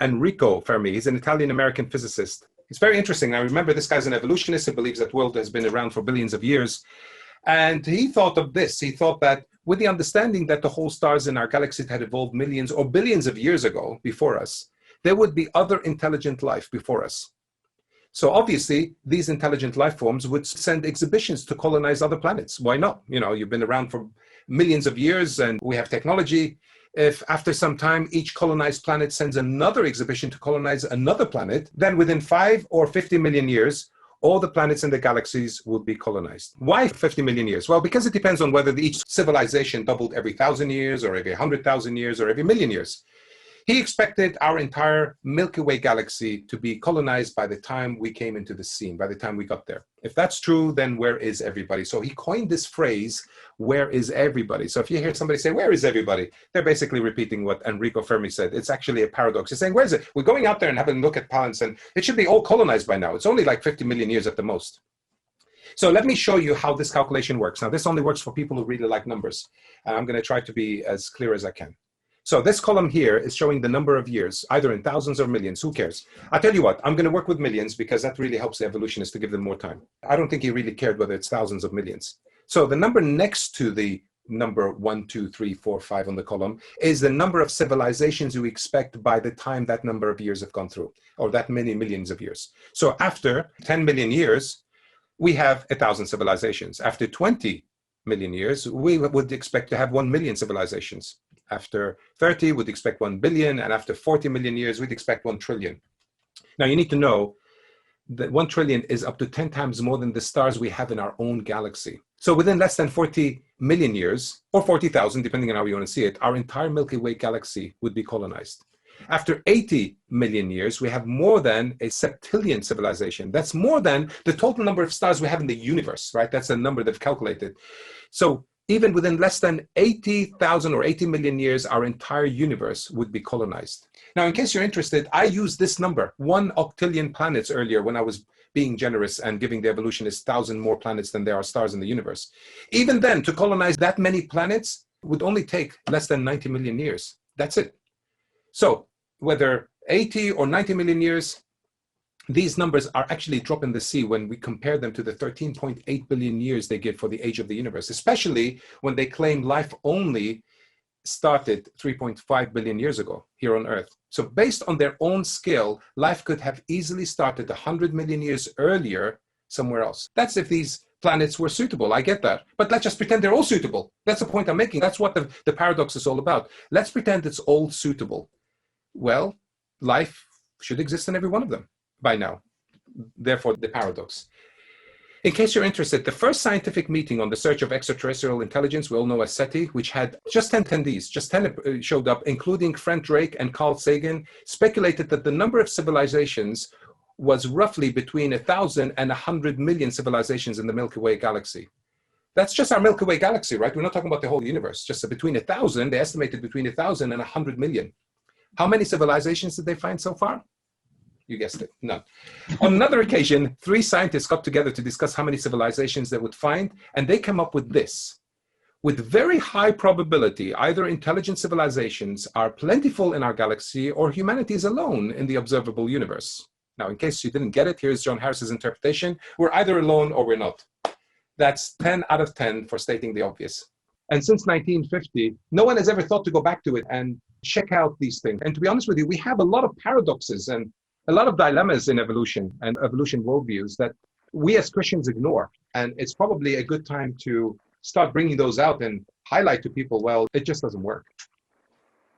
Enrico Fermi. He's an Italian-American physicist. It's very interesting. I remember this guy's an evolutionist who believes that the world has been around for billions of years. And he thought of this. He thought that with the understanding that the whole stars in our galaxy had evolved millions or billions of years ago before us, there would be other intelligent life before us. So obviously, these intelligent life forms would send exhibitions to colonize other planets. Why not? You know, you've been around for millions of years and we have technology. If after some time, each colonized planet sends another exhibition to colonize another planet, then within 5 or 50 million years, all the planets in the galaxies would be colonized. Why 50 million years? Well, because it depends on whether each civilization doubled every 1,000 years or every 100,000 years or every million years. He expected our entire Milky Way galaxy to be colonized by the time we came into the scene, by the time we got there. If that's true, then where is everybody? So he coined this phrase, where is everybody? So if you hear somebody say, where is everybody? They're basically repeating what Enrico Fermi said. It's actually a paradox. He's saying, where is it? We're going out there and having a look at planets and it should be all colonized by now. It's only like 50 million years at the most. So let me show you how this calculation works. Now, this only works for people who really like numbers. And I'm going to try to be as clear as I can. So this column here is showing the number of years, either in thousands or millions. Who cares? I'll tell you what, I'm going to work with millions because that really helps the evolutionists to give them more time. I don't think he really cared whether it's thousands of millions. So the number next to the number 1, 2, 3, 4, 5 on the column is the number of civilizations you expect by the time that number of years have gone through, or that many millions of years. So after 10 million years, we have 1,000 civilizations. After 20 million years, we would expect to have 1 million civilizations. After 30, we'd expect 1 billion, and after 40 million years, we'd expect 1 trillion. Now, you need to know that 1 trillion is up to 10 times more than the stars we have in our own galaxy. So within less than 40 million years, or 40,000, depending on how you want to see it, our entire Milky Way galaxy would be colonized. After 80 million years, we have more than a septillion civilization. That's more than the total number of stars we have in the universe, right? That's a number they've calculated. So even within less than 80,000 or 80 million years, our entire universe would be colonized. Now, in case you're interested, I used this number, 1 octillion planets earlier when I was being generous and giving the evolutionists 1,000 more planets than there are stars in the universe. Even then, to colonize that many planets would only take less than 90 million years. That's it. So whether 80 or 90 million years, these numbers are actually a drop in the sea when we compare them to the 13.8 billion years they give for the age of the universe, especially when they claim life only started 3.5 billion years ago here on Earth. So based on their own scale, life could have easily started 100 million years earlier somewhere else. That's if these planets were suitable. I get that. But let's just pretend they're all suitable. That's the point I'm making. That's what the paradox is all about. Let's pretend it's all suitable. Well, life should exist in every one of them by now. Therefore, the paradox. In case you're interested, the first scientific meeting on the search of extraterrestrial intelligence, we all know as SETI, which had just 10 attendees, just 10 showed up, including Frank Drake and Carl Sagan, speculated that the number of civilizations was roughly between 1,000 and 100 million civilizations in the Milky Way galaxy. That's just our Milky Way galaxy, right? We're not talking about the whole universe. Just between 1,000, they estimated between 1,000 and 100 million. How many civilizations did they find so far? You guessed it, none. On another occasion, 3 scientists got together to discuss how many civilizations they would find, and they came up with this. With very high probability, either intelligent civilizations are plentiful in our galaxy or humanity is alone in the observable universe. Now, in case you didn't get it, here's John Harris's interpretation. We're either alone or we're not. That's 10 out of 10 for stating the obvious. And since 1950, no one has ever thought to go back to it and check out these things. And to be honest with you, we have a lot of paradoxes and a lot of dilemmas in evolution and evolution worldviews that we as Christians ignore. And it's probably a good time to start bringing those out and highlight to people, well, it just doesn't work.